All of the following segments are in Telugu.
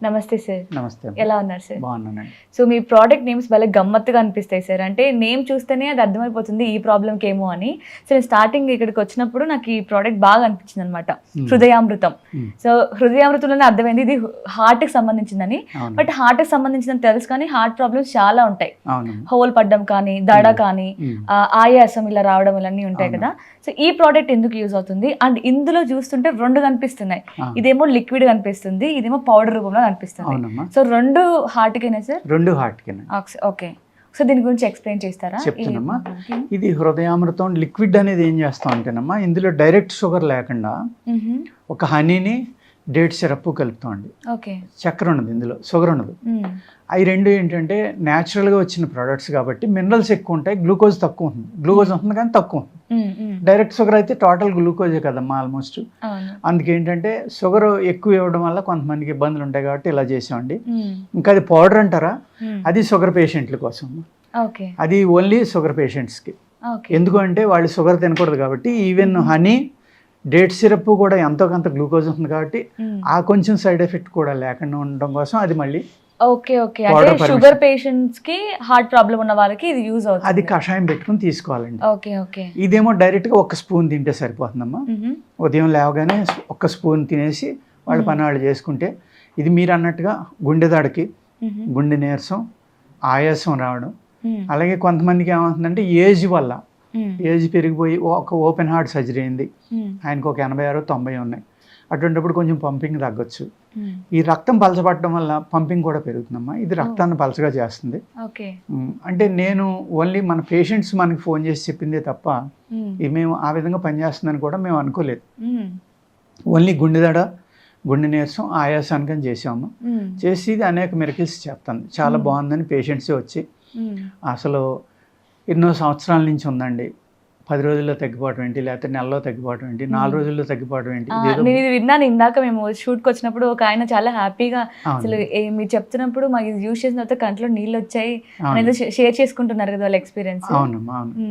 నమస్తే సార్. నమస్తే. ఎలా ఉన్నారు సార్? బాగున్నానండి. సో మీ ప్రోడక్ట్ నేమ్స్ భలే గమ్మత్తుగా అనిపిస్తాయి సార్. అంటే నేమ్ చూస్తేనే అది అర్థమైపోతుంది ఈ ప్రాబ్లంకి ఏమో అని. సో నేను స్టార్టింగ్ ఇక్కడికి వచ్చినప్పుడు నాకు ఈ ప్రోడక్ట్ బాగా అనిపించింది అనమాట, హృదయామృతం. సో హృదయామృతంలోనే అర్థమైంది ఇది హార్ట్కి సంబంధించిందని. బట్ హార్ట్కి సంబంధించిందని తెలుసు కానీ హార్ట్ ప్రాబ్లమ్స్ చాలా ఉంటాయి. హోల్ పడ్డం కానీ, దడ కానీ, ఆయాసం ఇలా రావడం ఇలాన్నీ ఉంటాయి కదా. సో ఈ ప్రోడక్ట్ ఎందుకు యూజ్ అవుతుంది? అండ్ ఇందులో చూస్తుంటే రెండు కనిపిస్తున్నాయి, ఇదేమో లిక్విడ్ కనిపిస్తుంది, ఇదేమో పౌడర్ రూపంలో కనిపిస్తుంది. సో రెండు హార్ట్ కేనా సార్? రెండు హార్ట్ కేనా. ఓకే, సో దీని గురించి ఎక్స్ప్లెయిన్ చేస్తారా? చెప్తానమ్మా. ఇది హృదయామృతం లిక్విడ్ అనేది ఏం చేస్తాం అంటేనమ్మా, ఇందులో డైరెక్ట్ షుగర్ లేకుండా ఒక హనీని డేట్ సిరప్ కలుపుతామండి. ఓకే, చక్కెర ఉండదు ఇందులో, షుగర్ ఉండదు. అవి రెండు ఏంటంటే న్యాచురల్గా వచ్చిన ప్రోడక్ట్స్ కాబట్టి మినరల్స్ ఎక్కువ ఉంటాయి, గ్లూకోజ్ తక్కువ ఉంటుంది. గ్లూకోజ్ ఉంటుంది కానీ తక్కువ ఉంటుంది. డైరెక్ట్ షుగర్ అయితే టోటల్ గ్లూకోజే కదమ్మా ఆల్మోస్ట్. అందుకేంటంటే షుగర్ ఎక్కువ ఇవ్వడం వల్ల కొంతమందికి ఇబ్బందులు ఉంటాయి కాబట్టి ఇలా చేసామండి. ఇంకా అది పౌడర్ అంటారా, అది షుగర్ పేషెంట్ల కోసం. అది ఓన్లీ షుగర్ పేషెంట్స్కి. ఎందుకంటే వాళ్ళు షుగర్ తినకూడదు కాబట్టి. ఈవెన్ హనీ, డేట్ సిరప్ కూడా ఎంతో కొంత గ్లూకోజ్ ఉంటుంది కాబట్టి ఆ కొంచెం సైడ్ ఎఫెక్ట్ కూడా లేకుండా ఉండడం కోసం అది మళ్ళీ. ఓకే ఓకే, అంటే షుగర్ పేషెంట్స్ కి, హార్ట్ ప్రాబ్లం ఉన్న వాళ్ళకి ఇది యూజ్ అవుతుంది. అది కషాయం పెట్టుకుని తీసుకోవాలండి. Okay okay. ఇదేమో డైరెక్ట్ గా ఒక స్పూన్ తింటే సరిపోతుందమ్మా. ఉదయం లేవగానే ఒక స్పూన్ తినేసి వాళ్ళ పని వాళ్ళు చేసుకుంటే, ఇది మీరు అన్నట్టుగా గుండె దడకి, గుండె నీరసం, ఆయాసం రావడం, అలాగే కొంతమందికి ఏమవుతుందంటే ఏజ్ వల్ల, ఏజ్ పెరిగిపోయి ఒక ఓపెన్ హార్ట్ సర్జరీ అయింది, ఆయనకు ఒక 86, 90 ఉన్నాయి. అటువంటిప్పుడు కొంచెం పంపింగ్ తగ్గొచ్చు. ఈ రక్తం పలచబట్టడం వల్ల పంపింగ్ కూడా పెరుగుతుందమ్మా. ఇది రక్తాన్ని పలచగా చేస్తుంది. అంటే నేను ఓన్లీ మన పేషెంట్స్ మనకి ఫోన్ చేసి చెప్పిందే తప్ప ఇది మేము ఆ విధంగా పనిచేస్తుందని కూడా మేము అనుకోలేదు. ఓన్లీ గుండెదడ, గుండె నీరసం, ఆయాసానికని చేసాము. చేసి ఇది అనేక మిరకిల్స్ చెప్తాను, చాలా బాగుందని పేషెంట్సే వచ్చి, అసలు ఎన్నో సంవత్సరాల నుంచి ఉందండి, 10 రోజుల్లో తగ్గిపోవడం ఏంటి, లేకపోతే నెలలో తగ్గిపోవడం ఏంటి, 4 రోజుల్లో తగ్గిపోవడం ఏంటి. నేను విన్నాను ఇందాక మేము షూట్కి వచ్చినప్పుడు, ఒక ఆయన చాలా హ్యాపీగా అసలు మీరు చెప్తున్నప్పుడు మాకు ఇది యూజ్ చేసిన తర్వాత కంట్లో నీళ్ళు వచ్చాయి అనేది షేర్ చేసుకుంటున్నారు కదా వాళ్ళ ఎక్స్పీరియన్స్. అవునమ్మా, అవును.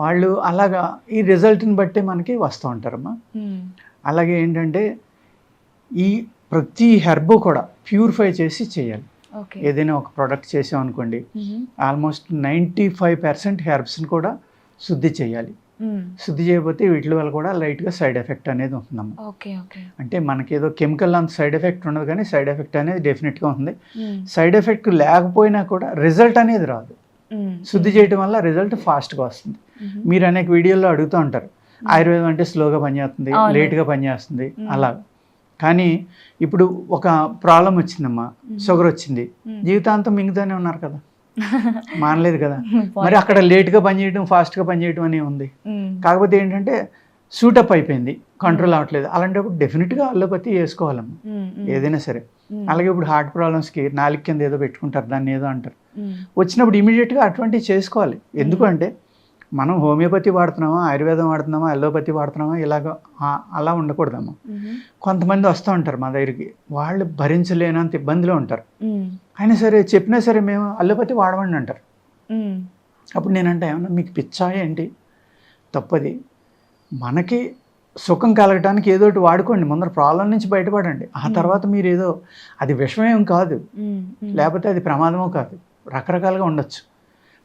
వాళ్ళు అలాగా ఈ రిజల్ట్ని బట్టే మనకి వస్తూ ఉంటారమ్మా. అలాగే ఏంటంటే ఈ ప్రతి హెర్బ్ కూడా ప్యూరిఫై చేసి చేయాలి. ఏదైనా ఒక ప్రోడక్ట్ చేసామనుకోండి, ఆల్మోస్ట్ 95% హెర్బ్స్ని కూడా శుద్ధి చేయాలి. శుద్ధి చేయకపోతే వీటి వల్ల కూడా లైట్గా సైడ్ ఎఫెక్ట్ అనేది ఉంటుందమ్మా. అంటే మనకేదో కెమికల్ అంత సైడ్ ఎఫెక్ట్ ఉండదు కానీ సైడ్ ఎఫెక్ట్ అనేది డెఫినెట్గా ఉంది. సైడ్ ఎఫెక్ట్ లేకపోయినా కూడా రిజల్ట్ అనేది రాదు. శుద్ధి చేయడం వల్ల రిజల్ట్ ఫాస్ట్గా వస్తుంది. మీరు అనేక వీడియోల్లో అడుగుతూ ఉంటారు, ఆయుర్వేదం అంటే స్లోగా పనిచేస్తుంది, లేట్గా పనిచేస్తుంది అలా. కానీ ఇప్పుడు ఒక ప్రాబ్లం వచ్చిందమ్మా, షుగర్ వచ్చింది, జీవితాంతం మింగుతూనే ఉన్నారు కదా, మానలేదు కదా. మరి అక్కడ లేట్గా పనిచేయడం, ఫాస్ట్గా పనిచేయడం అనే ఉంది. కాకపోతే ఏంటంటే సూటప్ అయిపోయింది, కంట్రోల్ అవ్వట్లేదు. అలాంటప్పుడు డెఫినెట్గా అల్లోపతి వేసుకోవాలమ్మా ఏదైనా సరే. అలాగే ఇప్పుడు హార్ట్ ప్రాబ్లమ్స్కి నాలుగు కింద ఏదో పెట్టుకుంటారు, దాన్ని ఏదో అంటారు. వచ్చినప్పుడు ఇమీడియట్గా అటువంటివి చేసుకోవాలి. ఎందుకంటే మనం హోమియోపతి వాడుతున్నామా, ఆయుర్వేదం వాడుతున్నామా, అల్లోపతి వాడుతున్నామా, ఇలాగ అలా ఉండకూడదమ్మా. కొంతమంది వస్తూ ఉంటారు మా దగ్గరికి, వాళ్ళు భరించలేనంత ఇబ్బందిలో ఉంటారు. అయినా సరే చెప్పినా సరే మేము అల్లోపతి వాడమండి అంటారు. అప్పుడు నేనంటే ఏమన్నా మీకు పిచ్చా ఏంటి? తప్పది. మనకి సుఖం కలగటానికి ఏదో ఒకటి వాడుకోండి, ముందర ప్రాబ్లం నుంచి బయటపడండి. ఆ తర్వాత మీరు ఏదో, అది విషమేం కాదు, లేకపోతే అది ప్రమాదమో కాదు, రకరకాలుగా ఉండొచ్చు.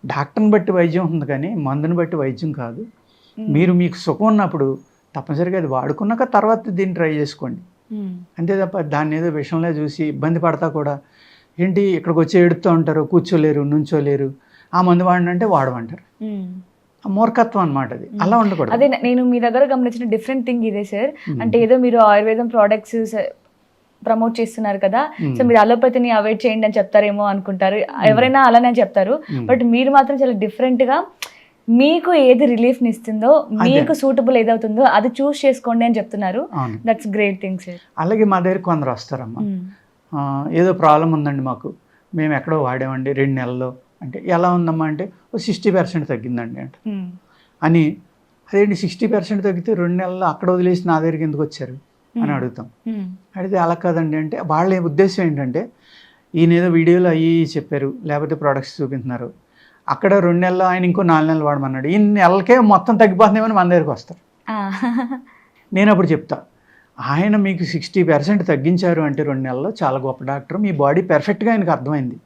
డాక్టర్ని బట్టి వైద్యం ఉంది కానీ మందుని బట్టి వైద్యం కాదు. మీరు మీకు సుఖం ఉన్నప్పుడు తప్పనిసరిగా అది వాడుకున్నాక తర్వాత దీన్ని ట్రై చేసుకోండి. అంతే తప్ప దాన్ని ఏదో విషయంలో చూసి ఇబ్బంది పడతా కూడా ఏంటి ఇక్కడికి వచ్చి ఏడుస్తూ ఉంటారు, కూర్చోలేరు, నుంచోలేరు, ఆ మందు వాడినంటే వాడమంటారు. మూర్ఖత్వం అనమాట అది. అలా ఉండకూడదు. అదే నేను మీ దగ్గర గమనించిన డిఫరెంట్ థింగ్ ఇదే సార్. అంటే ఏదో మీరు ఆయుర్వేదం ప్రోడక్ట్స్ ప్రమోట్ చేస్తున్నారు కదా, సో మీరు అలోపతిని అవాయిడ్ చేయండి అని చెప్తారేమో అనుకుంటారు, ఎవరైనా అలానే చెప్తారు. బట్ మీరు మాత్రం చాలా డిఫరెంట్ గా మీకు ఏది రిలీఫ్ ని ఇస్తుందో, మీకు సూటబుల్ ఏదవుతుందో అది చూస్ చేసుకోండి అని చెప్తున్నారు. That's great thing sir. అలాగే మా దగ్గర కొందరు వస్తారమ్మా, ఏదో ప్రాబ్లం ఉందండి మాకు, మేము ఎక్కడో వాడామండి 2 నెలల్లో. అంటే ఎలా ఉందమ్మా అంటే 60% తగ్గిందండి అంట అని. అదేంటి 60% తగ్గితే 2 నెలల్లో అక్కడ వదిలేసి నా దగ్గరికి ఎందుకు వచ్చారు అని అడుగుతాం. అడిగితే అలా కాదండి అంటే, వాళ్ళ ఉద్దేశం ఏంటంటే ఈయన ఏదో వీడియోలో అయ్యి చెప్పారు, లేకపోతే ప్రోడక్ట్స్ చూపిస్తున్నారు, అక్కడ 2 నెలలు ఆయన ఇంకో 4 నెలలు వాడమన్నాడు, ఈ నెలకే మొత్తం తగ్గిపోతుందేమని మన దగ్గరికి వస్తారు. నేను అప్పుడు చెప్తా, ఆయన మీకు 60% తగ్గించారు అంటే 2 నెలల్లో చాలా గొప్ప డాక్టర్. మీ బాడీ పెర్ఫెక్ట్గా ఆయనకు అర్థమైంది.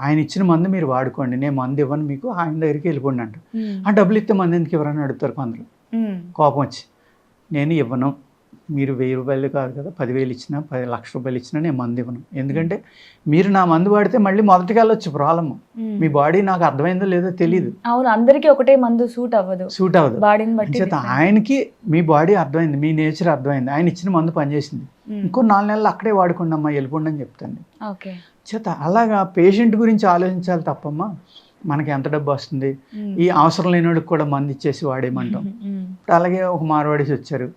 ఆయన ఇచ్చిన మందు మీరు వాడుకోండి, నేను మందు ఇవ్వను మీకు, ఆయన దగ్గరికి వెళ్ళిపోండి అంట. ఆ డబ్బులు ఇస్తే మందు ఎందుకు ఇవ్వరని అడుగుతారు కొందరు కోపం వచ్చి. నేను ఇవ్వను, మీరు 1000 రూపాయలు కాదు కదా, 10,000 ఇచ్చినా 10 లక్షల రూపాయలు ఇచ్చినా నేను మందు ఇవ్వను. ఎందుకంటే మీరు నా మందు వాడితే మళ్ళీ మొదటికి వెళ్ళొచ్చు ప్రాబ్లమ్. మీ బాడీ నాకు అర్థమైందో లేదో తెలియదు. అవును, అందరికీ ఒకటే మందు సూట్ అవ్వదు. బాడీని బట్టి ఆయనకి మీ బాడీ అర్థమైంది, మీ నేచర్ అర్థమైంది, ఆయన ఇచ్చిన మందు పనిచేసింది, ఇంకో 4 నెలలు అక్కడే వాడుకోండి అమ్మా, వెళ్ళిపోండి అని చెప్తాను. చేత అలాగా పేషెంట్ గురించి ఆలోచించాలి తప్పమ్మా మనకి ఎంత డబ్బు వస్తుంది, ఈ అవసరం లేనివాడికి కూడా మందు ఇచ్చేసి వాడేయమంటాం. అలాగే ఒక మార్వాడీస్ వచ్చారు,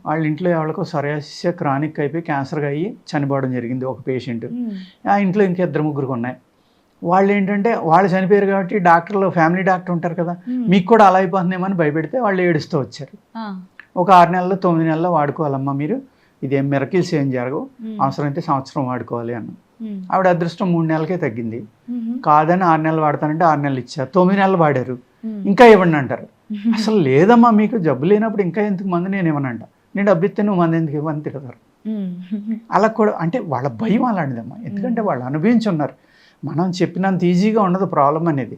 వాళ్ళ ఇంట్లో ఎవరికో సొరియాసిస్ క్రానిక్ అయిపోయి క్యాన్సర్గా అయ్యి చనిపోవడం జరిగింది ఒక పేషెంట్. ఆ ఇంట్లో ఇంకా 2-3 ఉన్నాయి. వాళ్ళు ఏంటంటే వాళ్ళు చనిపోయారు కాబట్టి డాక్టర్లు, ఫ్యామిలీ డాక్టర్ ఉంటారు కదా, మీకు కూడా అలా అయిపోతుందేమని భయపెడితే వాళ్ళు ఏడుస్తూ వచ్చారు. ఒక 6 నెలల్లో 9 నెలల్లో వాడుకోవాలమ్మా మీరు, ఇదేం మిరకిల్స్ ఏం జరగవు, అవసరమైతే సంవత్సరం వాడుకోవాలి అన్న. ఆవిడ అదృష్టం 3 నెలలకే తగ్గింది. కాదని 6 నెలలు వాడతానంటే 6 నెలలు ఇచ్చారు, 9 నెలలు వాడారు, ఇంకా ఇవ్వండి అంటారు. అసలు లేదమ్మా మీకు జబ్బు లేనప్పుడు ఇంకా ఎందుకు మందు నేను ఇవ్వనంట, నేను డబ్బు ఇస్తే నువ్వు మంది ఎందుకు ఇవ్వని తిడతారు. అలా కూడా అంటే వాళ్ళ భయం అలాంటిదమ్మా, ఎందుకంటే వాళ్ళు అనుభవించున్నారు. మనం చెప్పినంత ఈజీగా ఉండదు ప్రాబ్లం అనేది.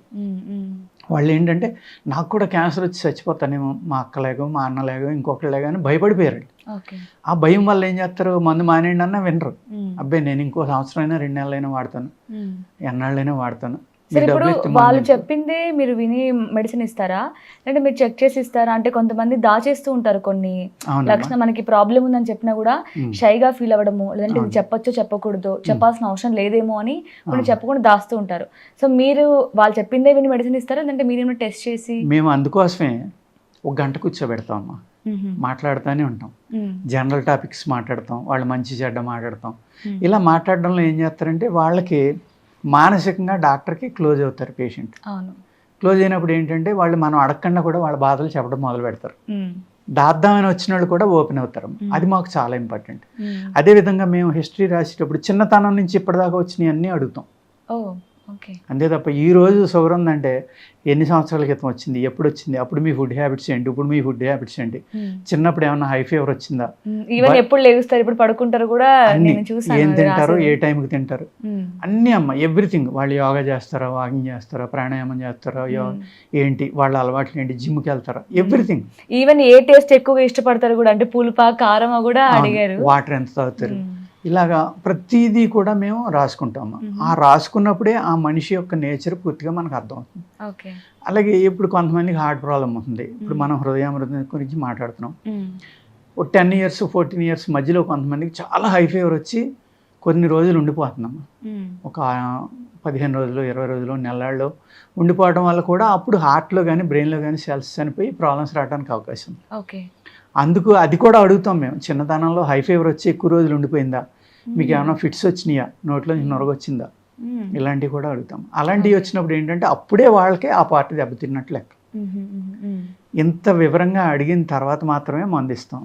వాళ్ళు ఏంటంటే నాకు కూడా క్యాన్సర్ వచ్చి చచ్చిపోతానేమో, మా అక్కలేగో మా అన్నలేగో ఇంకొకరిలేగో అని భయపడిపోయారు. ఆ భయం వల్ల ఏం చేస్తారు, మందు మానేయండి అన్నా వినరు. అబ్బాయి నేను ఇంకో సంవత్సరం అయినా 2 నెలలైనా వాడతాను, ఎన్నాళ్ళైనా వాడతాను. ఇప్పుడు వాళ్ళు చెప్పిందే మీరు విని మెడిసిన్ ఇస్తారా, అంటే మీరు చెక్ చేసి ఇస్తారా? అంటే కొంతమంది దాచేస్తూ ఉంటారు కొన్ని లక్షణం, మనకి ప్రాబ్లం ఉందని చెప్పినా కూడా షైగా ఫీల్ అవ్వడము, లేదంటే ఇది చెప్పొచ్చో చెప్పకూడదు, చెప్పాల్సిన అవసరం లేదేమో అని కొన్ని చెప్పకుండా దాస్తూ ఉంటారు. సో మీరు వాళ్ళు చెప్పిందే విని మెడిసిన్ ఇస్తారా, లేదంటే మీరేమైనా టెస్ట్ చేసి? మేము అందుకోసమే 1 గంట కూర్చోబెడతాం అమ్మా, మాట్లాడుతూనే ఉంటాం, జనరల్ టాపిక్స్ మాట్లాడతాం, వాళ్ళు మంచి చెడ్డ మాట్లాడతాం. ఇలా మాట్లాడడంలో ఏం చేస్తారంటే వాళ్ళకి మానసికంగా డాక్టర్కి క్లోజ్ అవుతారు పేషెంట్. క్లోజ్ అయినప్పుడు ఏంటంటే వాళ్ళు మనం అడగకుండా కూడా వాళ్ళ బాధలు చెప్పడం మొదలు పెడతారు. దాద్దామని వచ్చిన వాళ్ళు కూడా ఓపెన్ అవుతారు. అది మాకు చాలా ఇంపార్టెంట్. అదేవిధంగా మేము హిస్టరీ రాసేటప్పుడు చిన్నతనం నుంచి ఇప్పటిదాకా వచ్చినాయి అన్నీ అడుగుతాం. అంతే తప్ప ఈ రోజు షుగర్ ఉందంటే ఎన్ని సంవత్సరాల క్రితం వచ్చింది, ఎప్పుడు వచ్చింది, అప్పుడు మీ ఫుడ్ హ్యాబిట్స్ ఏంటి, ఇప్పుడు మీ ఫుడ్ హ్యాబిట్స్ ఏంటి, చిన్నప్పుడు ఏమన్నా హై ఫీవర్ వచ్చిందా, ఎప్పుడు లేస్తారు, ఇప్పుడు పడుకుంటారు కూడా, ఏం తింటారు, ఏ టైంకి తింటారు, అన్నీ అమ్మ ఎవ్రీథింగ్. వాళ్ళు యోగా చేస్తారా, వాకింగ్ చేస్తారా, ప్రాణాయామం చేస్తారా, ఏంటి వాళ్ళ అలవాట్లు ఏంటి, జిమ్కి వెళ్తారా, ఎవ్రీథింగ్. ఈవెన్ ఏ టేస్ట్ ఎక్కువగా ఇష్టపడతారు కూడా, అంటే పులుపా కారమా కూడా అడిగారు, వాటర్ ఎంత తాగుతారు, ఇలాగా ప్రతిదీ కూడా మేము రాసుకుంటాము. ఆ రాసుకున్నప్పుడే ఆ మనిషి యొక్క నేచర్ పూర్తిగా మనకు అర్థమవుతుంది. అలాగే ఇప్పుడు కొంతమందికి హార్ట్ ప్రాబ్లం ఉంటుంది. ఇప్పుడు మనం హృదయామృతం గురించి మాట్లాడుతున్నాం. 10 years 14 years మధ్యలో కొంతమందికి చాలా హై ఫీవర్ వచ్చి కొన్ని రోజులు ఉండిపోతున్నాము. ఒక 15 రోజులు 20 రోజులు నెలల్లో ఉండిపోవడం వల్ల కూడా అప్పుడు హార్ట్లో కానీ బ్రెయిన్లో కానీ సెల్స్ చనిపోయి ప్రాబ్లమ్స్ రావడానికి అవకాశం ఉంది. అందుకు అది కూడా అడుగుతాం మేము. చిన్నతనంలో హై ఫీవర్ వచ్చి ఎక్కువ రోజులు ఉండిపోయిందా, మీకు ఏమైనా ఫిట్స్ వచ్చినాయా, నోట్లో నొరగొచ్చిందా, ఇలాంటివి కూడా అడుగుతాం. అలాంటివి వచ్చినప్పుడు ఏంటంటే అప్పుడే వాళ్ళకి ఆ పార్టీ దెబ్బతిన్నట్లు లెక్క. ఇంత వివరంగా అడిగిన తర్వాత మాత్రమే మందిస్తాం.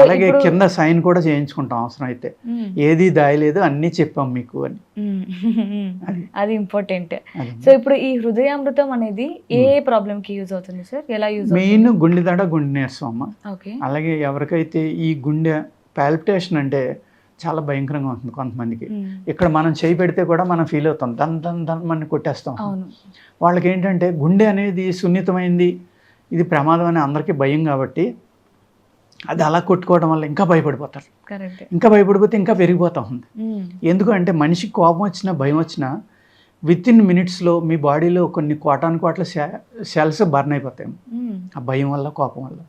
అలాగే కింద సైన్ కూడా చేయించుకుంటాం అవసరం అయితే, ఏది దాయలేదు అన్నీ చెప్పాం మీకు అని. అది ఇంపార్టెంట్. సో ఇప్పుడు ఈ హృదయామృతం అనేది ఏ ప్రాబ్లం కి యూజ్ అవుతుంది సార్, ఎలా యూజ్? మెయిన్ గుండె దడ, గుండె నీరసం అమ్మ. అలాగే ఎవరికైతే ఈ గుండె పాల్పిటేషన్ అంటే చాలా భయంకరంగా ఉంటుంది కొంతమందికి, ఇక్కడ మనం చేయి పెడితే కూడా మనం ఫీల్ అవుతాం, దన్ మనం కొట్టేస్తాం. వాళ్ళకి ఏంటంటే గుండె అనేది సున్నితమైంది, ఇది ప్రమాదం అని అందరికీ భయం కాబట్టి అది అలా కొట్టుకోవడం వల్ల ఇంకా భయపడిపోతారు. ఇంకా భయపడిపోతే ఇంకా పెరిగిపోతూ ఉంది. ఎందుకంటే మనిషికి కోపం వచ్చినా భయం వచ్చినా వితిన్ మినిట్స్లో మీ బాడీలో కొన్ని కోట్ల సెల్స్ బర్న్ అయిపోతాయి. ఆ భయం వల్ల, కోపం వల్ల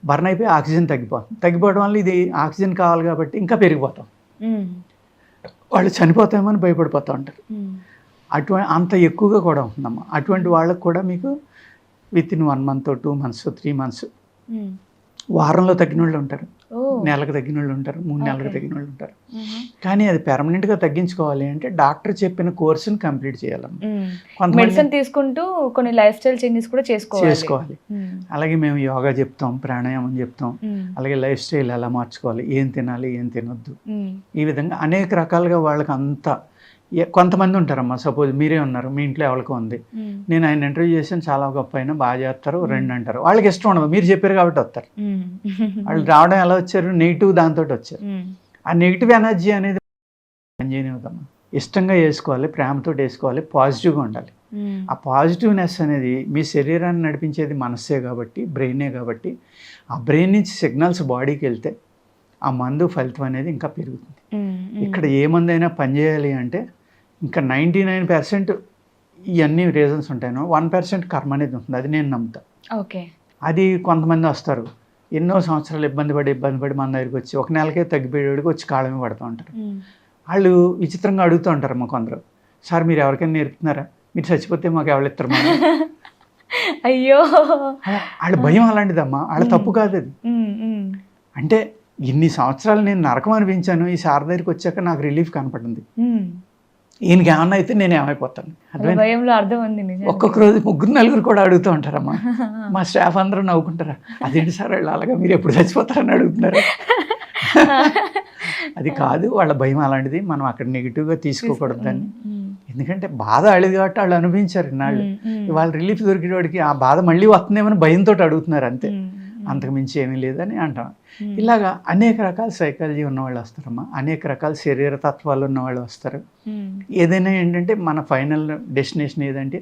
బర్న్ అయిపోయి ఆక్సిజన్ తగ్గిపోవడం వల్ల ఇది ఆక్సిజన్ కావాలి కాబట్టి ఇంకా పెరిగిపోతాం. వాళ్ళు చనిపోతామని భయపడిపోతూ ఉంటారు. అంత ఎక్కువగా కూడా ఉంటుందమ్మా. అటువంటి వాళ్ళకు కూడా మీకు వితిన్ 1 month 2 months 3 months వారంలో తగ్గిన వాళ్ళు ఉంటారు, నెలకు తగ్గిన వాళ్ళు ఉంటారు, 3 నెలలకు తగ్గిన వాళ్ళు ఉంటారు. కానీ అది పెర్మనెంట్గా తగ్గించుకోవాలి అంటే డాక్టర్ చెప్పిన కోర్సుని కంప్లీట్ చేయాలమ్మా. మెడిసిన్ తీసుకుంటూ కొన్ని లైఫ్ స్టైల్ చేంజెస్ కూడా చేసుకోవాలి. అలాగే మేము యోగా చెప్తాం, ప్రాణాయామం చెప్తాం, అలాగే లైఫ్ స్టైల్ ఎలా మార్చుకోవాలి, ఏం తినాలి ఏం తినొద్దు, ఈ విధంగా అనేక రకాలుగా వాళ్ళకి అంతా కొంతమంది ఉంటారమ్మా, సపోజ్ మీరే ఉన్నారు, మీ ఇంట్లో ఎవరికో ఉంది, నేను ఆయన ఇంటర్వ్యూ చేసాను, చాలా గొప్ప అయినా బాగా చేస్తారు, రెండు అంటారు. వాళ్ళకి ఇష్టం ఉండదు, మీరు చెప్పారు కాబట్టి వస్తారు. వాళ్ళు రావడం ఎలా వచ్చారు, నెగిటివ్ దాంతో వచ్చారు. ఆ నెగిటివ్ ఎనర్జీ అనేది పనిచేయనివ్వదమ్మా. ఇష్టంగా వేసుకోవాలి, ప్రేమతో వేసుకోవాలి, పాజిటివ్గా ఉండాలి. ఆ పాజిటివ్నెస్ అనేది మీ శరీరాన్ని నడిపించేది మనస్సే కాబట్టి, బ్రెయినే కాబట్టి, ఆ బ్రెయిన్ నుంచి సిగ్నల్స్ బాడీకి వెళ్తే ఆ మందు ఫలితం అనేది ఇంకా పెరుగుతుంది. ఇక్కడ ఏ మందు అయినా పనిచేయాలి అంటే ఇంకా 99% ఇవన్నీ రీజన్స్ ఉంటాయి, 1% కర్మ అనేది ఉంటుంది. అది నేను నమ్ముతా. ఓకే. అది కొంతమంది వస్తారు, ఎన్నో సంవత్సరాలు ఇబ్బంది పడి మన దగ్గరికి వచ్చి ఒక నెలకే తగ్గిపోయేవాడికి వచ్చి కాళ్ళమే పడుతూ ఉంటారు. వాళ్ళు విచిత్రంగా అడుగుతూ ఉంటారు అమ్మ కొందరు, సార్ మీరు ఎవరికైనా నేర్పుతున్నారా, మీరు చచ్చిపోతే మాకు ఎవరు ఇస్తారు మా అయ్యో. వాళ్ళ భయం అలాంటిదమ్మా, వాళ్ళ తప్పు కాదు అది. అంటే ఇన్ని సంవత్సరాలు నేను నరకం అనిపించాను, ఈ సార్ దగ్గరికి వచ్చాక నాకు రిలీఫ్ కనపడింది. ఈయనకి ఏమన్నా అయితే నేను ఏమైపోతాను. ఒక్కొక్క రోజు 3-4 కూడా అడుగుతూ ఉంటారమ్మా. మా స్టాఫ్ అందరూ నవ్వుకుంటారా, అదేంటి సార్ వాళ్ళు అలాగా మీరు ఎప్పుడు చచ్చిపోతారని అడుగుతున్నారు. అది కాదు, వాళ్ళ భయం అలాంటిది. మనం అక్కడ నెగిటివ్గా తీసుకోకూడదు దాన్ని. ఎందుకంటే బాధ అడిగి కాబట్టి వాళ్ళు అనుభవించారు ఇన్నాళ్ళు. వాళ్ళు రిలీఫ్ దొరికేవాడికి ఆ బాధ మళ్ళీ వస్తుందేమని భయంతో అడుగుతున్నారు అంతే, అంతకు మించి ఏమీ లేదని అంటాం. ఇలాగా అనేక రకాల సైకాలజీ ఉన్నవాళ్ళు వస్తారమ్మా, అనేక రకాల శరీర తత్వాలు ఉన్నవాళ్ళు వస్తారు. ఏదైనా ఏంటంటే మన ఫైనల్ డెస్టినేషన్ ఏదంటే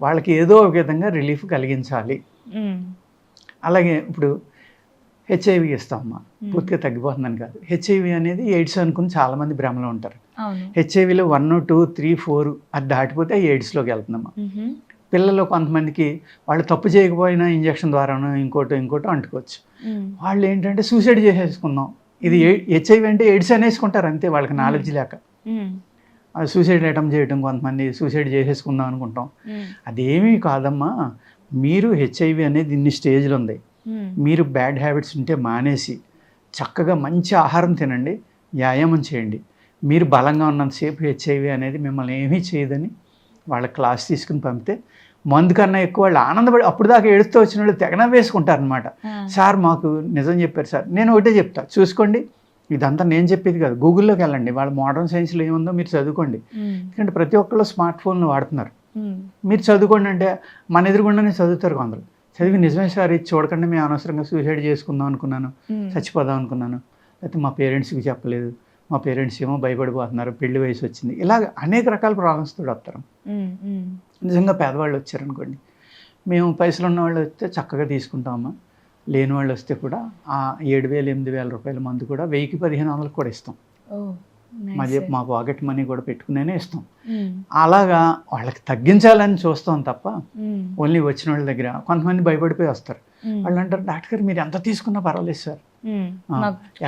వాళ్ళకి ఏదో ఒక విధంగా రిలీఫ్ కలిగించాలి. అలాగే ఇప్పుడు హెచ్ఐవి ఇస్తామమ్మా, పూర్తిగా తగ్గిపోతుందని కాదు. హెచ్ఐవి అనేది ఎయిడ్స్ అనుకుని చాలామంది భ్రమలో ఉంటారు. హెచ్ఐవిలో 1, 2, 3, 4 అది దాటిపోతే ఎయిడ్స్లోకి వెళ్తుందమ్మా. పిల్లల్లో కొంతమందికి వాళ్ళు తప్పు చేయకపోయినా ఇంజక్షన్ ద్వారానో ఇంకోటో అంటుకోవచ్చు. వాళ్ళు ఏంటంటే సూసైడ్ చేసేసుకుందాం, ఇది హెచ్ఐవి అంటే ఎయిడ్స్ అనేసుకుంటారు అంతే, వాళ్ళకి నాలెడ్జ్ లేక. సూసైడ్ అటెంప్ట్ చేయడం, కొంతమంది సూసైడ్ చేసేసుకుందాం అనుకుంటాం. అదేమీ కాదమ్మా. మీరు హెచ్ఐవి అనేది ఇన్ని స్టేజ్లు ఉంది, మీరు బ్యాడ్ హ్యాబిట్స్ ఉంటే మానేసి చక్కగా మంచి ఆహారం తినండి, వ్యాయామం చేయండి. మీరు బలంగా ఉన్నంతసేపు హెచ్ఐవి అనేది మిమ్మల్ని ఏమీ చేయదని వాళ్ళ క్లాస్ తీసుకుని పంపితే మందు కన్నా ఎక్కువ వాళ్ళు ఆనందపడి, అప్పుడు దాకా ఏడుస్తూ వచ్చిన వాళ్ళు తెగన వేసుకుంటారనమాట. సార్ మాకు నిజం చెప్పారు సార్. నేను ఒకటే చెప్తా, చూసుకోండి, ఇదంతా నేను చెప్పేది కాదు, గూగుల్లోకి వెళ్ళండి, వాళ్ళ మోడర్న్ సైన్స్లో ఏముందో మీరు చదువుకోండి. ఎందుకంటే ప్రతి ఒక్కళ్ళు స్మార్ట్ ఫోన్లు వాడుతున్నారు. మీరు చదువుకోండి అంటే మన ఎదురుగుండానే చదువుతారు కొందరు. చదివి నిజమే సార్ ఇది చూడకుండా మేము అనవసరంగా సూసైడ్ చేసుకుందాం అనుకున్నాను, చచ్చిపోదాం అనుకున్నాను, లేకపోతే మా పేరెంట్స్కి చెప్పలేదు, మా పేరెంట్స్ ఏమో భయపడిపోతున్నారు, పెళ్లి వయసు వచ్చింది, ఇలాగ అనేక రకాల ప్రాబ్లమ్స్ తోడు వస్తారు. నిజంగా పేదవాళ్ళు వచ్చారనుకోండి, మేము పైసలు ఉన్న వాళ్ళు వస్తే చక్కగా తీసుకుంటామమ్మా. లేని వాళ్ళు వస్తే కూడా ఆ 7,000, 8,000 రూపాయల మందు కూడా 1,000కి 1,500 కూడా ఇస్తాం. మా పాకెట్ మనీ కూడా పెట్టుకునే ఇస్తాం. అలాగా వాళ్ళకి తగ్గించాలని చూస్తాం తప్ప ఓన్లీ వచ్చిన వాళ్ళ దగ్గర కొంతమంది భయపడిపోయి వస్తారు. వాళ్ళు అంటారు, డాక్టర్ గారు మీరు ఎంత తీసుకున్నా పర్వాలేదు సార్,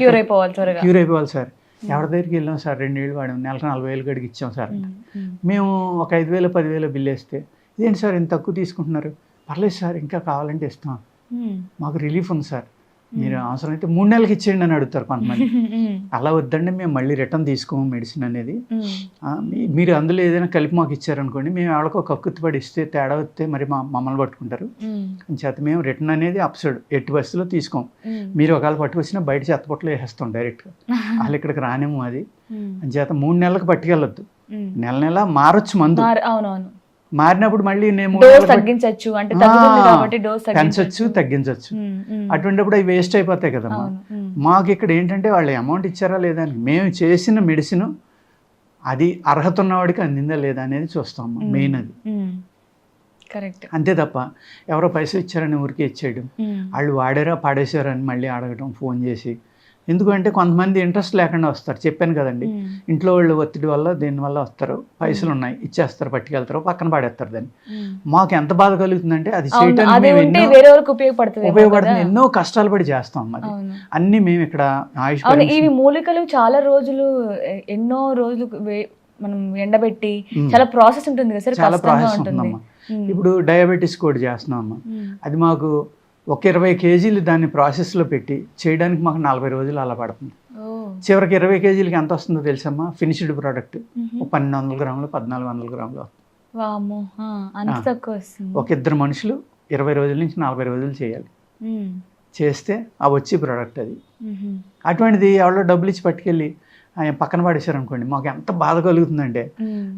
క్యూర్ అయిపోవాలి సార్. ఎవరి దగ్గరికి వెళ్ళాం సార్, 2 ఏళ్ళు వాడాం, నెలకు 40,000 గడికి ఇచ్చాం సార్. మేము ఒక 5,000, 10,000 బిల్లు వేస్తే ఇదేంటి సార్ ఇంత తక్కువ తీసుకుంటున్నారు, పర్లేదు సార్ ఇంకా కావాలంటే ఇస్తాం, మాకు రిలీఫ్ ఉంది సార్, మీరు అవసరమైతే 3 నెలలకి ఇచ్చేయండి అని అడుగుతారు కొంతమంది. అలా వద్దండి, మేము మళ్ళీ రిటర్న్ తీసుకోము మెడిసిన్ అనేది. మీరు అందులో ఏదైనా కలిపి మాకు ఇచ్చారనుకోండి, మేము ఎవరికో కక్కుర్తి పడి ఇస్తే తేడా వస్తే మరి మమ్మల్ని పట్టుకుంటారు. చేత మేము రిటర్న్ అనేది అప్సైడ్ ఎట్టి బస్సులో తీసుకోం. మీరు ఒకవేళ పట్టుకొచ్చినా బయట చెత్తపొట్టలో వేసేస్తాం డైరెక్ట్గా, వాళ్ళు ఇక్కడికి రానేమో. అది చేత 3 నెలలకు పట్టుకెళ్ళొద్దు, నెల మారొచ్చు మందు. మారినప్పుడు మళ్ళీ పెంచవచ్చు, తగ్గించవచ్చు. అటువంటిప్పుడు అవి వేస్ట్ అయిపోతాయి కదమ్మా. మాకు ఇక్కడ ఏంటంటే వాళ్ళు అమౌంట్ ఇచ్చారా లేదా అని, మేము చేసిన మెడిసిన్ అది అర్హత ఉన్నవాడికి అందిందా లేదా అనేది చూస్తాం మెయిన్. అది అంతే తప్ప ఎవరో పైసలు ఇచ్చారని ఊరికే ఇచ్చేయడం, వాళ్ళు వాడారా పాడేశారా అని మళ్ళీ అడగడం ఫోన్ చేసి. ఎందుకంటే కొంతమంది ఇంట్రెస్ట్ లేకుండా వస్తారు, చెప్పాను కదండి, ఇంట్లో వాళ్ళు ఒత్తిడి వల్ల దీనివల్ల వస్తారు, పైసలు ఉన్నాయి ఇచ్చేస్తారు, పట్టుకెళ్తారు, పక్కన పాడేస్తారు. దాన్ని మాకు ఎంత బాధ కలుగుతుందంటే అది చేయడానికి ఉపయోగపడుతుంది. ఎన్నో కష్టాలు పడి చేస్తాం, మరి అన్ని మేము ఇక్కడ ఇవి మూలికలు చాలా రోజులు, ఎన్నో రోజులు మనం ఎండబెట్టి చాలా ప్రాసెస్ ఉంటుంది కదా సార్. చాలా ప్రాసెస్ ఉంటుందమ్మా. ఇప్పుడు డయాబెటీస్ కూడా చేస్తున్నాం అమ్మా, అది మాకు ఒక 20 కేజీలు దాన్ని ప్రాసెస్లో పెట్టి చేయడానికి మాకు 40 రోజులు అలా పడుతుంది. చివరికి 20 కేజీలకి ఎంత వస్తుందో తెలుసమ్మా, ఫినిష్డ్ ప్రోడక్ట్ 1,200 గ్రాములు 1,400 గ్రాములు. ఒక 2 మనుషులు 20 రోజుల నుంచి 40 రోజులు చేయాలి, చేస్తే ఆ వచ్చే ప్రోడక్ట్ అది. అటువంటిది ఎవరో డబ్బులు ఇచ్చి పట్టుకెళ్ళి ఆయన పక్కన పడేశారు అనుకోండి, మాకు ఎంత బాధ కలుగుతుందంటే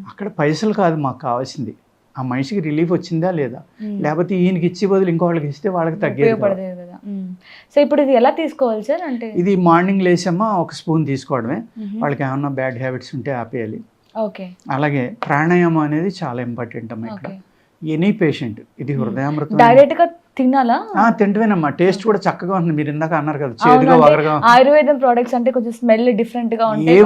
అక్కడ పైసలు కాదు మాకు కావాల్సింది, ఆ మనిషికి రిలీఫ్ వచ్చిందా లేదా, లేకపోతే ఈయనకి ఇచ్చి బదులు ఇంకోళ్ళకి ఇస్తే వాళ్ళకి తగ్గేది కదా. సో ఇప్పుడు ఇది ఎలా తీసుకోవాలి సార్? అంటే ఇది మార్నింగ్ లేచమ్మా ఒక స్పూన్ తీసుకోవడమే, వాళ్ళకి ఏమన్నా బ్యాడ్ హ్యాబిట్స్ ఉంటే ఆపేయాలి. ఓకే. అలాగే ప్రాణాయామం అనేది చాలా ఇంపార్టెంట్ అమ్మా ఇక్కడ. ఎనీ పేషెంట్ ఇది హృదయామృతం డైరెక్ట్ గా తినాలా? తింటవేనమ్మా, టేస్ట్ కూడా చక్కగా ఉంది. మీరు ఇందాక అన్నారు కదా చేదుగా వగరగా. ఆయుర్వేదం ప్రొడక్ట్స్ అంటే కొంచెం స్మెల్ డిఫరెంట్ గా ఉంటాయి,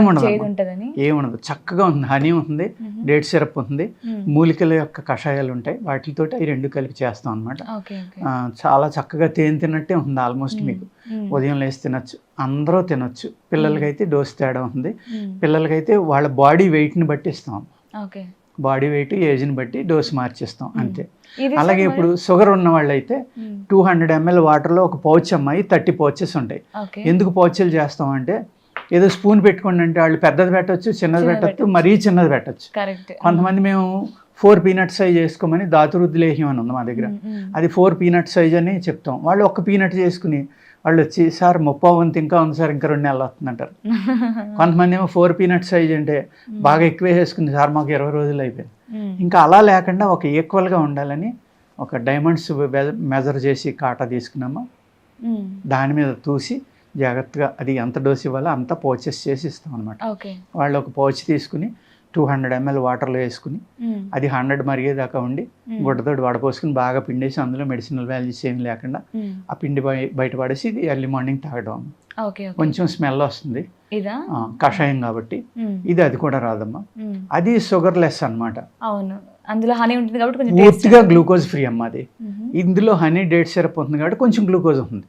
ఏముండదు, చక్కగా ఉంది. హనీ ఉంటుంది, డేట్ సిరప్ ఉంది, మూలికల యొక్క కషాయాలు ఉంటాయి, వాటితో అవి రెండు కలిపి చేస్తాం అనమాట. చాలా చక్కగా తేనె తిన్నట్టే ఉంది ఆల్మోస్ట్. మీకు ఉదయం లేసి తినొచ్చు, అందరూ తినొచ్చు. పిల్లలకైతే డోస్ తేడా ఉంది, పిల్లలకైతే వాళ్ళ బాడీ వెయిట్ని బట్టి ఇస్తాం. బాడీ వెయిట్ ఏజ్ని బట్టి డోస్ మార్చిస్తాం అంతే. అలాగే ఇప్పుడు షుగర్ ఉన్న వాళ్ళు అయితే 200 ml వాటర్లో ఒక పౌచ్ అమ్మాయి 30 పౌచెస్ ఉంటాయి. ఎందుకు పౌచ్లు చేస్తామంటే ఏదో స్పూన్ పెట్టుకోండి అంటే వాళ్ళు పెద్దది పెట్టచ్చు, చిన్నది పెట్టచ్చు, మరీ చిన్నది పెట్టచ్చు. కొంతమంది మేము 4 పీనట్ సైజ్ చేసుకోమని ధాతురుద్ది లేహ్యం అని ఉంది మా దగ్గర, అది 4 పీనట్ సైజ్ అని చెప్తాం. వాళ్ళు ఒక్క పీనట్ చేసుకుని వాళ్ళు వచ్చి సార్ 30 వంతు ఇంకా ఉంది సార్, ఇంకా 2 నెలలు వస్తుందంటారు. కొంతమంది ఏమో 4 పీనట్ సైజ్ అంటే బాగా ఎక్కువే వేసుకుంది సార్, మాకు 20 రోజులు అయిపోయింది. ఇంకా అలా లేకుండా ఒక ఈక్వల్గా ఉండాలని ఒక డైమండ్స్ మెజర్ చేసి కాటా తీసుకున్నామా, దాని మీద తూసి జాగ్రత్తగా అది ఎంత డోస్ ఇవ్వాలో అంత పౌచెస్ చేసి ఇస్తాం అనమాట. వాళ్ళు ఒక పౌచ్ తీసుకుని 200 ml వాటర్లో వేసుకుని అది 100 మరిగేదాకా ఉండి గుడ్డతోటి వడపోసుకుని బాగా పిండేసి అందులో మెడిసినల్ వాల్యూస్ ఏమి లేకుండా ఆ పిండి బయట పడేసి ఇది ఎర్లీ మార్నింగ్ తాగడం. కొంచెం స్మెల్ వస్తుంది, కషాయం కాబట్టి. ఇది అది కూడా రాదమ్మా, అది షుగర్ లెస్ అనమాట. అందులో హనీ ఉంటుంది కాబట్టి పూర్తిగా గ్లూకోజ్ ఫ్రీ అమ్మా అది. ఇందులో హనీ డేట్ సిరప్ ఉంటుంది కాబట్టి కొంచెం గ్లూకోజ్ ఉంటుంది.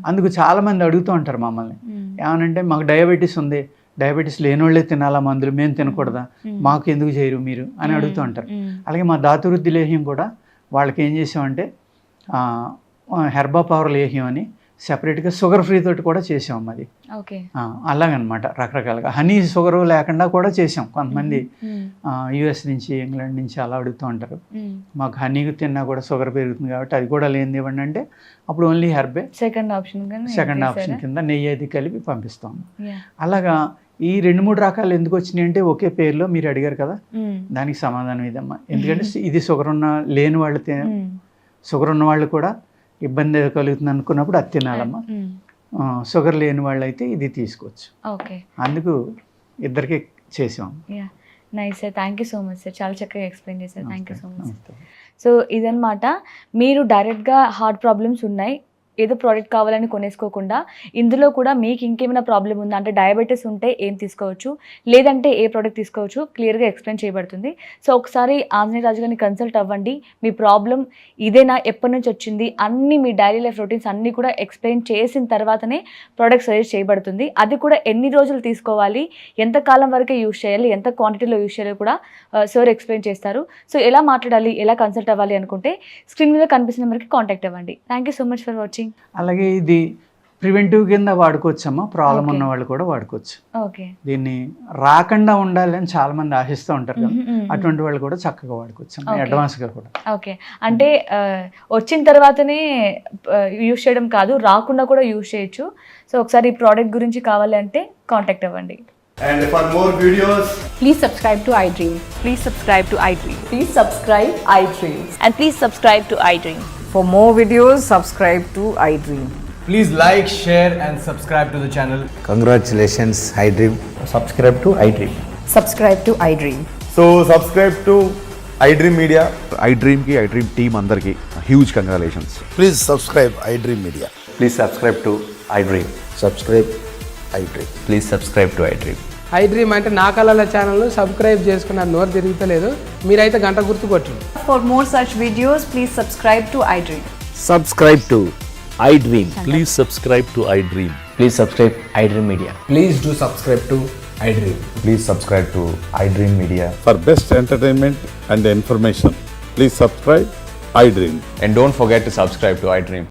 అందుకు చాలా మంది అడుగుతూ ఉంటారు మమ్మల్ని, ఏమనంటే మాకు డయాబెటీస్ ఉంది, డయాబెటీస్ లేని వాళ్ళే తినాలా మందులు, మేము తినకూడదా, మాకు ఎందుకు చేయరు మీరు అని అడుగుతూ ఉంటారు. అలాగే మా ధాతురుద్ది లేహ్యం కూడా వాళ్ళకి ఏం చేసామంటే హెర్బా పవర్ లేహ్యం అని సెపరేట్గా షుగర్ ఫ్రీ తోటి కూడా చేసాం. అది అలాగనమాట, రకరకాలుగా హనీ షుగర్ లేకుండా కూడా చేసాం. కొంతమంది యుఎస్ నుంచి ఇంగ్లాండ్ నుంచి అలా అడుగుతూ ఉంటారు, మాకు హనీ తిన్నా కూడా షుగర్ పెరుగుతుంది కాబట్టి అది కూడా లేనిది ఇవ్వండి అంటే అప్పుడు ఓన్లీ హెర్బే సెకండ్ ఆప్షన్ కింద నెయ్యి అది కలిపి పంపిస్తాం. అలాగా ఈ 2-3 రకాలు ఎందుకు వచ్చినాయి అంటే ఒకే పేరులో మీరు అడిగారు కదా, దానికి సమాధానం ఇదమ్మా. ఎందుకంటే ఇది షుగర్ లేని వాళ్ళు, షుగర్ ఉన్న వాళ్ళు కూడా ఇబ్బంది కలుగుతుంది అనుకున్నప్పుడు అది తినాలమ్మా. షుగర్ లేని వాళ్ళు అయితే ఇది తీసుకోవచ్చు. అందుకు ఇద్దరికి చేసాం. Nice sir, thank you so much sir, చాలా చక్కగా ఎక్స్ప్లెయిన్ చేశారు. Thank you so much. So ఇదన్నమాట, మీరు డైరెక్ట్గా హార్ట్ ప్రాబ్లమ్స్ ఉన్నాయి, ఏదో ప్రోడక్ట్ కావాలని కొనేసుకోకుండా ఇందులో కూడా మీకు ఇంకేమైనా ప్రాబ్లం ఉందా అంటే డయాబెటీస్ ఉంటే ఏం తీసుకోవచ్చు, లేదంటే ఏ ప్రోడక్ట్ తీసుకోవచ్చు, క్లియర్గా ఎక్స్ప్లెయిన్ చేయబడుతుంది. సో ఒకసారి ఆంజనేయ రాజు గారిని కన్సల్ట్ అవ్వండి. మీ ప్రాబ్లం ఇదేనా, ఎప్పటి నుంచి వచ్చింది, అన్ని మీ డైలీ లైఫ్ రొటీన్స్ అన్నీ కూడా ఎక్స్ప్లెయిన్ చేసిన తర్వాతనే ప్రోడక్ట్ సజెస్ట్ చేయబడుతుంది. అది కూడా ఎన్ని రోజులు తీసుకోవాలి, ఎంత కాలం వరకు యూజ్ చేయాలి, ఎంత క్వాంటిటీలో యూజ్ చేయాలి కూడా సార్ ఎక్స్ప్లెయిన్ చేస్తారు. సో ఎలా మాట్లాడాలి, ఎలా కన్సల్ట్ అవ్వాలి అనుకుంటే స్క్రీన్ మీద కనిపిస్తున్న నెంబర్కి కాంటాక్ట్ అవ్వండి. Thank you so much for watching. అలాగే ఇది ప్రివెంటివ్ కింద వాడుకోవచ్చమ్మా, ప్రాబ్లం ఉన్న వాళ్ళు కూడా వాడుకోవచ్చు. దీన్ని రాకుండా ఉండాలి అని చాలా మంది ఆశిస్తూ ఉంటారు కదా, అటువంటి వాళ్ళు కూడా చక్కగా వాడుకోవచ్చు అడ్వాన్స్ గా కూడా. ఓకే, అంటే వచ్చిన తర్వాతనే యూజ్ చేయడం కాదు, రాకుండా కూడా యూజ్ చేయొచ్చు. సో ఒకసారి ఈ ప్రోడక్ట్ గురించి కావాలి అంటే కాంటాక్ట్ అవ్వండి. And for more videos, please subscribe to iDream. Please subscribe to iDream. Please subscribe iDream. And please subscribe to iDream. For more videos, subscribe to iDream. please like, share and subscribe to the channel. Congratulations, iDream. Subscribe to iDream. Subscribe to iDream. So subscribe to iDream Media. iDream ki iDream team andarki huge congratulations. Please subscribe iDream Media. Please subscribe to iDream. Subscribe iDream. Please subscribe to iDream. iDream అంటే నా కళల ఛానల్ సబ్స్క్రైబ్ చేసుకున్న నోరు తిరుగుతలేదు, మీరైతే గంట గుర్తు కొట్టండి. For more such videos, please subscribe to iDream. Subscribe to iDream. Please subscribe to iDream. Please subscribe iDream Media. Please do subscribe to iDream. Please subscribe to iDream Media. For best entertainment and information, please subscribe iDream. And don't forget to subscribe to iDream.